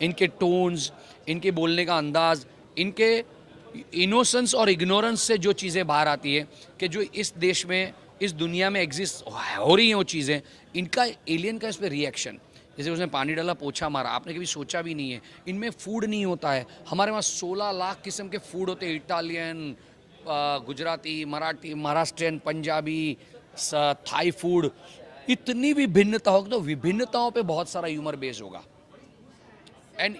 इनके टोन्स, इनके बोलने का अंदाज, इनके इनोसेंस और इग्नोरेंस से जो चीज़ें बाहर आती है कि जो इस देश में, इस दुनिया में एग्जिस्ट हो रही हैं वो चीज़ें, इनका एलियन का इस पर रिएक्शन, जैसे उसने पानी डाला पोछा मारा, आपने कभी सोचा भी नहीं है। इनमें फूड नहीं होता है, हमारे वहाँ 16 लाख किस्म के फूड होते हैं, Italian, Gujarati, Marathi, Maharashtrian, Punjabi, Thai food, इतनी विभिन्नता होगी तो विभिन्नताओं पे बहुत सारा ह्यूमर बेस होगा। एंड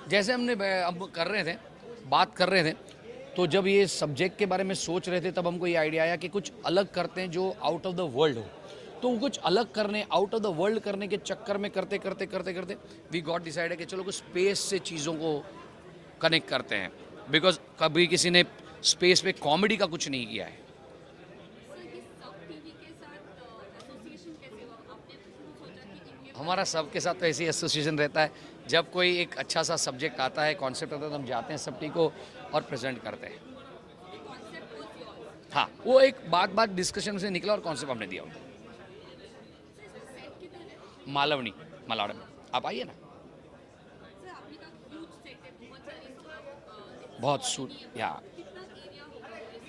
जैसे हमने अब कर रहे थे, बात कर रहे थे, तो जब ये सब्जेक्ट के बारे में सोच रहे थे तब हमको ये आइडिया आया कि कुछ अलग करते हैं जो आउट ऑफ द वर्ल्ड हो। तो वो कुछ अलग करने, आउट ऑफ द वर्ल्ड करने के चक्कर में करते करते करते करते वी गॉट डिसाइडेड कि चलो कुछ स्पेस से चीज़ों को कनेक्ट करते हैं, बिकॉज कभी किसी ने स्पेस पे कॉमेडी का कुछ नहीं किया है। हमारा सबके साथ तो ऐसी एसोसिएशन रहता है, जब कोई एक अच्छा सा सब्जेक्ट आता है, कॉन्सेप्ट आता है, तो हम जाते हैं सबटी को और प्रेजेंट करते हैं। हाँ, वो एक बात डिस्कशन से निकला और कॉन्सेप्ट हमने दिया उनको। मालवनी, मलाड़ में आप आइए ना, बहुत सूट, या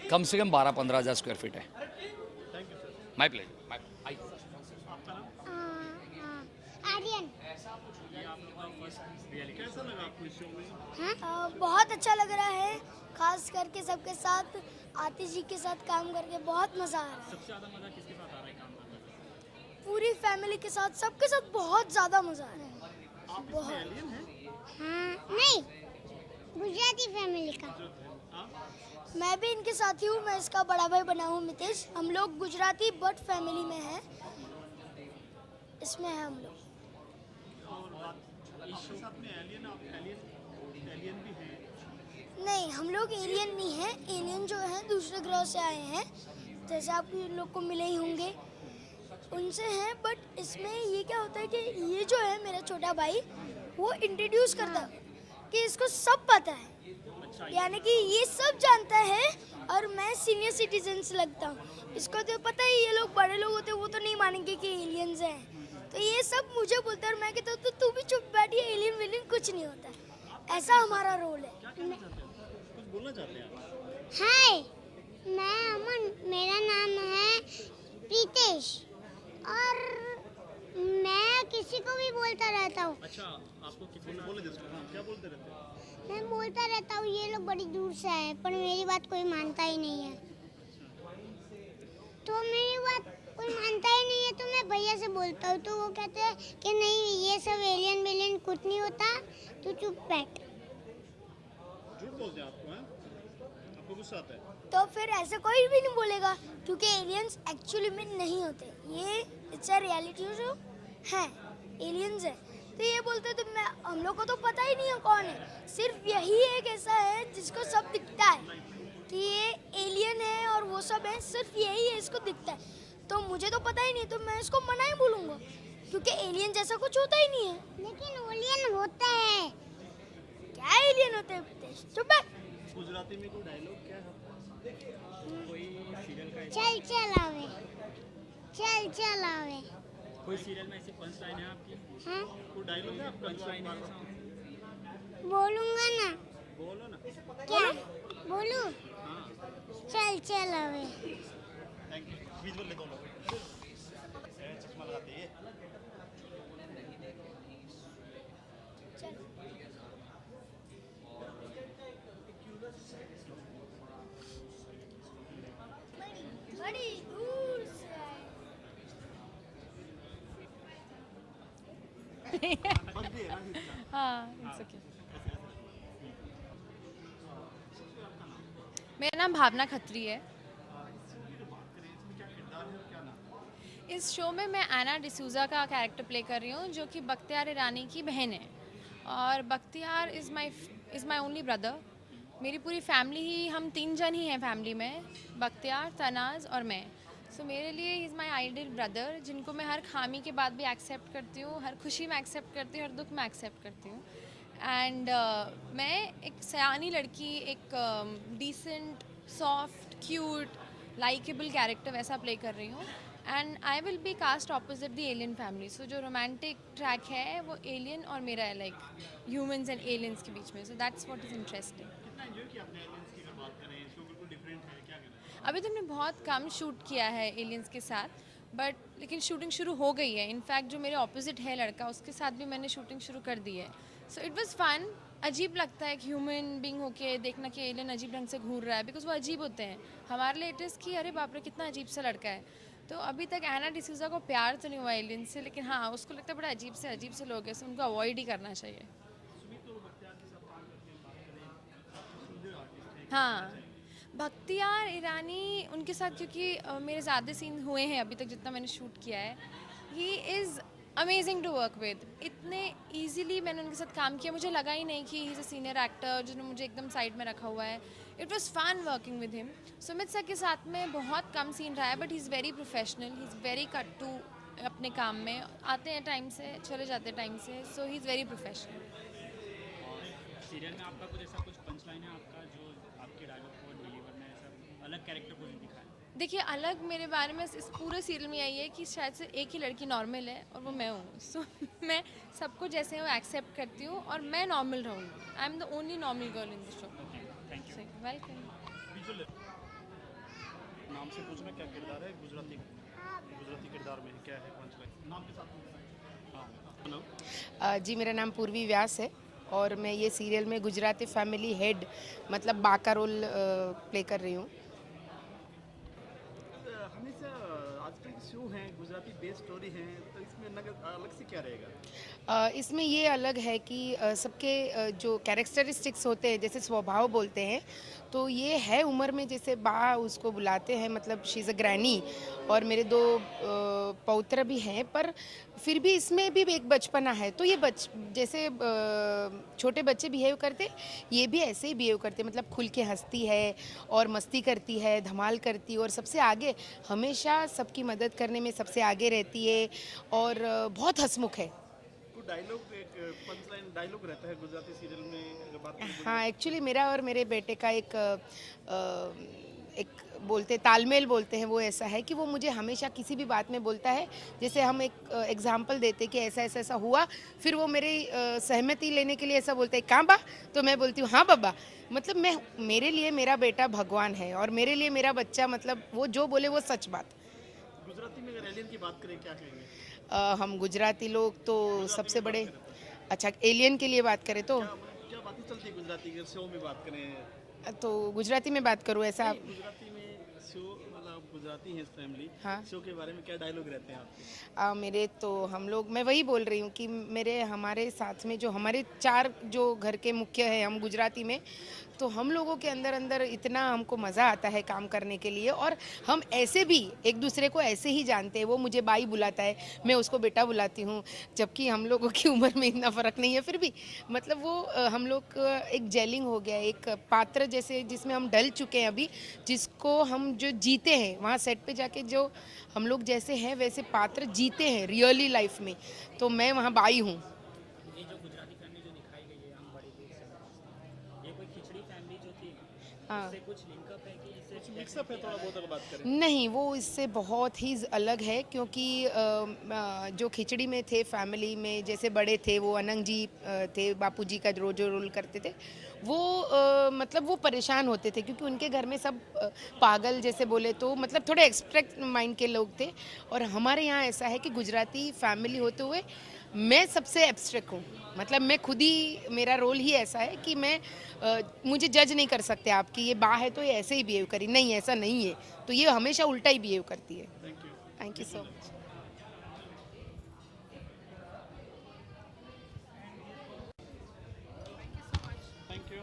कम से कम 12-15 हज़ार स्क्वायर फीट है। माई प्लेज, आर्यन। बहुत अच्छा लग रहा है, खास करके सबके साथ, आतिश जी के साथ काम करके बहुत मज़ा आ रहा है। सबसे ज़्यादा मज़ा किसके साथ आ रहा है काम करने में? पूरी फैमिली के साथ, सबके साथ बहुत ज़्यादा मज़ा आ रहा है। आप बहुत। इसमें एलियन हैं? हाँ, नहीं, गुजराती फैमिली का। मैं भी इनके साथ ही हूँ, मैं इसका बड़ा भाई बना हूँ मितेश। हम लोग गुजराती बट फैमिली में हैं, इसमें है हम लोग। इस शो में एलियन, आप एलियन भी हैं? नहीं, हम लोग एलियन नहीं हैं। एलियन जो हैं दूसरे ग्रह से आए हैं, जैसे आप लोग को मिले ही होंगे, उनसे हैं। बट इसमें ये क्या होता है कि ये जो है मेरा छोटा भाई, वो इंट्रोड्यूस करता है कि इसको सब पता है, यानी कि ये सब जानता है और मैं सीनियर सिटीजन से लगता हूँ। इसको तो पता ही, ये लोग बड़े लोग होते हैं, वो तो नहीं मानेंगे कि एलियंस हैं। तो ये सब मुझे बोलता है और मैं कहता हूँ तो तू भी चुप बैठिए, एलियन विलियन कुछ नहीं होता। ऐसा हमारा रोल है। कुछ बोलना चाहते हैं आप? हाय, मैं अमन, मेरा नाम है प्रीतेश और मैं किसी को भी बोलता रहता हूँ। अच्छा, आपको किसी ने बोले जिसको, हाँ, क्या बोलते रहते हैं? मैं बोलता रहता हूँ ये लोग बड़ी दूर से आए, पर मेरी बात कोई मानता ही नहीं है। तो मेरी बात कोई मानता ही नहीं है तो मैं भैया से बोलता हूँ, तो वो कहते हैं कि नहीं, ये सब एलियन वेलियन कुछ नहीं होता, तू चुप बैठ। झूठ बोलते हैं आपको, हैं? आपको गुस्सा आता है? तो फिर ऐसे कोई भी नहीं बोलेगा, क्योंकि एलियंस एक्चुअली में नहीं होते, ये इट्स अ रियलिटी जो है, एलियंस है। तो ये बोलते तो मैं, हम लोग को तो पता ही नहीं है कौन है, सिर्फ यही एक ऐसा है जिसको सब दिखता है कि ये एलियन है और वो सब है, सिर्फ यही है, इसको दिखता है। तो मुझे तो पता ही नहीं, तो मैं इसको मना ही बोलूँगा, क्योंकि एलियन जैसा कुछ होता ही नहीं है। लेकिन एलियन होता है। क्या एलियन होते हैं? चुप है। गुजराती में कोई डायलॉग क्या है? कोई सीरियल का चल चल आवे, चल चल आवे। कोई सीरियल में ऐसी पंच लाइन है आपकी? हाँ, कोई डायलॉग है आपका? पंच लाइन है? बोलूँगा ना। बोलो ना। क्या बोलूँ? हाँ, चल चल आवे। Thank you. विजुअल ले दो लोग। चश्मा लगाते हैं। बड़ी दूर से हाँ, it's okay. मेरा नाम भावना खत्री है। इस शो में मैं एना डिसूजा का कैरेक्टर प्ले कर रही हूँ, जो कि बख्तियार ईरानी की बहन है। और Bakhtiyar is my only brother. मेरी पूरी फैमिली ही, हम 3 जन ही हैं फैमिली में, बख्तियार, तनाज़ और मैं। सो मेरे लिए he is my ideal brother, जिनको मैं हर खामी के बाद भी एक्सेप्ट करती हूँ, हर खुशी में एक्सेप्ट करती हूँ, हर दुख में एक्सेप्ट करती हूँ। एंड मैं एक सयानी लड़की, एक decent, soft, cute, likeable character वैसा प्ले कर रही हूँ। And I will be cast opposite the alien family. So जो रोमांटिक ट्रैक है वो एलियन और मेरा है, लाइक ह्यूमंस एंड एलियंस के बीच में. So that's what is interesting. कितना एंजॉय किया आपने एलियंस की अगर बात करें, शो बिल्कुल डिफरेंट है, क्या कहना है? अभी तो हमने बहुत कम शूट किया है एलियंस के साथ, बट लेकिन शूटिंग शुरू हो गई है. इनफैक्ट जो मेरे ऑपोजिट है लड़का, उसके साथ भी मैंने शूटिंग शुरू कर दी है. So it was fun. अजीब लगता है कि ह्यूमन बीइंग होके देखना कि एलियन अजीब ढंग से घूर रहा है, बिकॉज वो अजीब होते हैं. हमारे लिए इट इज़ कि अरे बाप रे कितना अजीब सा लड़का है. तो अभी तक एना डिसूजा को प्यार तो नहीं हुआ एलियन से, लेकिन हाँ उसको लगता है बड़ा अजीब से लोग हैं, सो उनको अवॉइड ही करना चाहिए. हाँ, बख्तियार ईरानी उनके साथ क्योंकि मेरे ज़्यादा सीन हुए हैं अभी तक जितना मैंने शूट किया है. He is amazing to work with. इतने इजीली मैंने उनके साथ काम किया, मुझे लगा ही नहीं कि he is a senior actor जिन्होंने मुझे एकदम साइड में रखा हुआ है. It was fun working with him. Sumit sir के साथ में बहुत कम सीन रहा है, but he is very professional. He is very cut to अपने काम में. आते हैं टाइम से, चले जाते हैं टाइम से. So he is very professional. Serial में आपका कुछ ऐसा कुछ पंच लाइन है आपका जो आपके डायलॉग को डिलीवर में ऐसा अलग कैरेक्टर को दिखा है? देखिए अलग मेरे बारे में इस पूरे सीरियल में यही है कि शायद से एक ही लड़की नॉर्मल है और वो मैं हूँ. सो मैं सबको जैसे वो एक्सेप्ट करती हूँ और मैं नॉर्मल रहूँगी. I am the only normal girl in the show. Thank you. Welcome. Visual नाम से पूछना क्या किरदार है गुजराती किरदार में क्या है पंच लाइन नाम के साथ? हाँ हेलो. जी मेरा नाम पूर्वी व्यास है और मैं ये सीरियल में गुजराती फैमिली हेड मतलब बा का रोल प्ले कर रही हूँ. हमेशा आजकल के शो हैं गुजराती बेस्ड स्टोरी हैं, तो इसमें अलग से क्या रहेगा? इसमें ये अलग है कि सबके जो कैरेक्टरिस्टिक्स होते हैं जैसे स्वभाव बोलते हैं, तो ये है उम्र में जैसे बा उसको बुलाते हैं, मतलब शी इज़ अ ग्रैनी और मेरे दो पौत्र भी हैं, पर फिर भी इसमें भी एक बचपना है. तो ये जैसे छोटे बच्चे बिहेव करते, ये भी ऐसे ही बिहेव करते, मतलब खुल के हंसती है और मस्ती करती है, धमाल करती है और सबसे आगे हमेशा सबकी मदद करने में सबसे आगे रहती है और बहुत हंसमुख है. डायलॉग एक पंच लाइन डायलॉग रहता है गुजराती सीरियल में अगर बात करें? हाँ, एक्चुअली मेरा और मेरे बेटे का एक बोलते तालमेल बोलते हैं, वो ऐसा है कि वो मुझे हमेशा किसी भी बात में बोलता है. जैसे हम एक एग्जांपल देते कि ऐसा ऐसा ऐसा हुआ, फिर वो मेरी सहमति लेने के लिए ऐसा बोलता है कहाँ बा, तो मैं बोलती हूँ हाँ बाबा. मतलब मेरे लिए मेरा बेटा भगवान है और मेरे लिए मेरा बच्चा, मतलब वो जो बोले वो सच बात. गुजराती में अगर एलियन की बात करें क्या कहेंगे? हम गुजराती लोग तो सबसे बड़े, अच्छा एलियन के लिए बात करें तो क्या बातें चलती है गुजराती के शो में बात करें? तो गुजराती में बात करूँ ऐसा? गुजराती में शो मतलब गुजराती है फैमिली. हाँ. शो के बारे में क्या डायलॉग रहते हैं आपके? मेरे तो हम लोग, मैं वही बोल रही हूँ कि हमारे साथ में जो हमारे 4 जो घर के मुख्य हैं हम गुजराती में, तो हम लोगों के अंदर इतना हमको मज़ा आता है काम करने के लिए और हम ऐसे भी एक दूसरे को ऐसे ही जानते हैं. वो मुझे बाई बुलाता है, मैं उसको बेटा बुलाती हूँ, जबकि हम लोगों की उम्र में इतना फ़र्क नहीं है, फिर भी मतलब वो हम लोग एक जेलिंग हो गया, एक पात्र जैसे जिसमें हम डल चुके हैं अभी, जिसको हम जो जीते हैं वहाँ सेट पे जाके जो हम लोग जैसे हैं वैसे पात्र जीते हैं रियली लाइफ में, तो मैं वहाँ बाई हूँ. ये जो गुजराती फैमिली जो दिखाई गई है हम बड़ी दूर से, ये कोई खिचड़ी फैमिली जो थी हाँ. इससे कुछ लिंकअप है कि इससे कुछ मिक्सअप है थोड़ा बहुत अगर बात करें? नहीं, वो इससे बहुत ही अलग है क्योंकि जो खिचड़ी में थे फैमिली में जैसे बड़े थे वो अनंग जी थे, बापूजी का जो रोल करते थे, वो मतलब वो परेशान होते थे क्योंकि उनके घर में सब पागल जैसे बोले तो मतलब थोड़े एक्सट्रैक्ट माइंड के लोग थे. और हमारे यहाँ ऐसा है कि गुजराती फैमिली होते हुए मैं सबसे एब्स्ट्रैक्ट हूँ, मतलब मैं खुद ही, मेरा रोल ही ऐसा है कि मैं मुझे जज नहीं कर सकते आप कि ये बा है तो ये ऐसे ही बिहेव करी, नहीं ऐसा नहीं है, तो ये हमेशा उल्टा ही बिहेव करती है. Thank you so much. Thank you.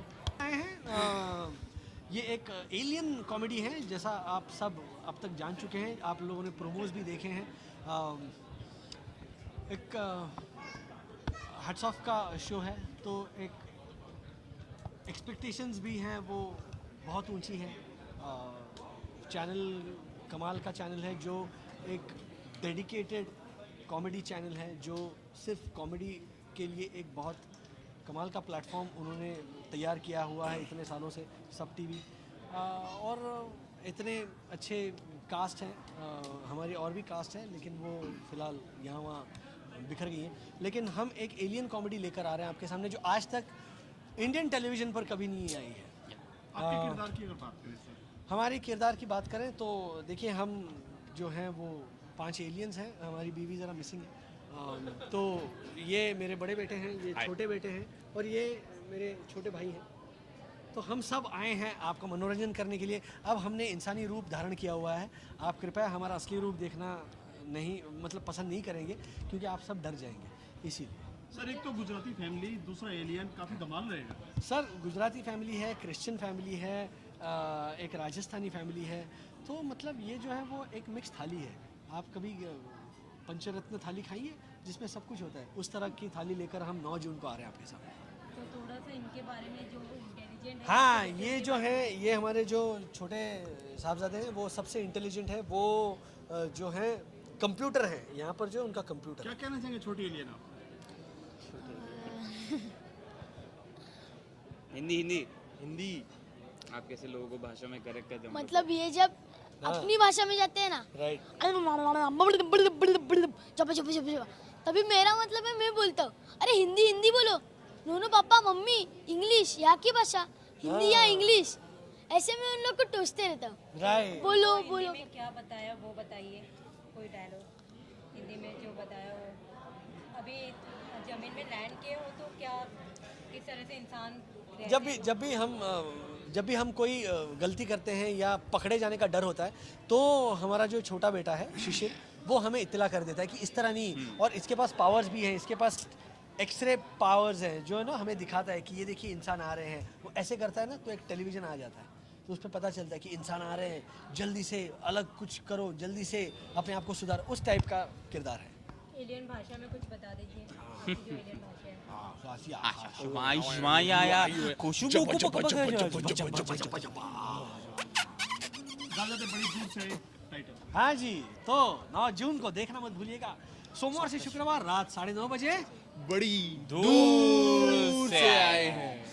ये एक एलियन कॉमेडी है जैसा आप सब अब तक जान चुके हैं, आप लोगों ने प्रोमोज भी देखे हैं. एक हट्स ऑफ का शो है, तो एक एक्सपेक्टेशंस भी हैं वो बहुत ऊंची हैं. चैनल कमाल का चैनल है जो एक डेडिकेटेड कॉमेडी चैनल है, जो सिर्फ कॉमेडी के लिए एक बहुत कमाल का प्लेटफॉर्म उन्होंने तैयार किया हुआ है इतने सालों से, सब टीवी. और इतने अच्छे कास्ट हैं, हमारी और भी कास्ट है, लेकिन वो फिलहाल यहाँ वहाँ बिखर गई हैं। लेकिन हम एक एलियन कॉमेडी लेकर आ रहे हैं आपके सामने, जो आज तक इंडियन टेलीविज़न पर कभी नहीं आई है। आपके किरदार की अगर बात करें सर, हमारे किरदार की बात करें तो देखिए, हम जो हैं वो 5 एलियंस हैं, हमारी बीवी ज़रा मिसिंग है। तो ये मेरे बड़े बेटे हैं, ये छोटे बेटे हैं, और ये मेरे छोटे भाई हैं। तो हम सब आए हैं आपका मनोरंजन करने के लिए। अब हमने इंसानी रूप धारण किया हुआ है, आप कृपया हमारा असली रूप देखना नहीं, मतलब पसंद नहीं करेंगे, क्योंकि आप सब डर जाएंगे इसीलिए। सर एक तो गुजराती फैमिली, दूसरा एलियन, काफ़ी धमाल रहेगा। सर गुजराती फैमिली है, क्रिश्चियन फैमिली है, एक राजस्थानी फैमिली है, तो मतलब ये जो है वो एक मिक्स थाली है। आप कभी पंचरत्न थाली खाइए जिसमें सब कुछ होता है, उस तरह की थाली लेकर हम 9 जून को आ रहे हैं आपके सामने। तो थोड़ा सा इनके बारे में जो इंटेलिजेंट है, हाँ, ये जो है, ये हमारे जो छोटे साहबजादे हैं वो सबसे इंटेलिजेंट है, वो जो है कंप्यूटर है, यहाँ पर जो उनका कंप्यूटर क्या है। कहना चाहेंगे छोटी एलियन आप? हिंदी हिंदी हिंदी आप कैसे लोगों को भाषा में करेक्ट करते हो? मतलब ये जब अपनी भाषा में जाते हैं ना, राइट, तभी मेरा मतलब है, मैं बोलता हूँ अरे हिंदी हिंदी बोलो, नोनो पापा मम्मी इंग्लिश, यहाँ की भाषा हिंदी या इंग्लिश, ऐसे में उन लोग को टोसते रहता हूँ, राइट। बोलो हिंदी बोलो। में क्या बताया वो बताइए, कोई डायलॉग हिंदी में जो बताया हो। अभी जमीन में लैंड किए हो तो क्या, किस तरह से इंसान जब भी हम कोई गलती करते हैं या पकड़े जाने का डर होता है, तो हमारा जो छोटा बेटा है शिशिर, वो हमें इत्तला कर देता है कि इस तरह नहीं, और इसके पास पावर्स भी हैं, इसके पास एक्सरे पावर्स हैं, जो है ना हमें दिखाता है कि ये देखिए इंसान आ रहे हैं। वो ऐसे करता है ना, तो एक टेलीविज़न आ जाता है, तो उस पर पता चलता है कि इंसान आ रहे हैं, जल्दी से अलग कुछ करो, जल्दी से अपने आप को सुधारो, उस टाइप का किरदार है। एलियन भाषा में कुछ बता दीजिए, जो एलियन भाषा है। ज़्यादा बड़ी दूर से टाइटल। हाँ जी, तो 9 जून को देखना मत भूलिएगा, सोमवार से शुक्रवार रात 9:30 बजे। बड़ी दूर से आए हैं।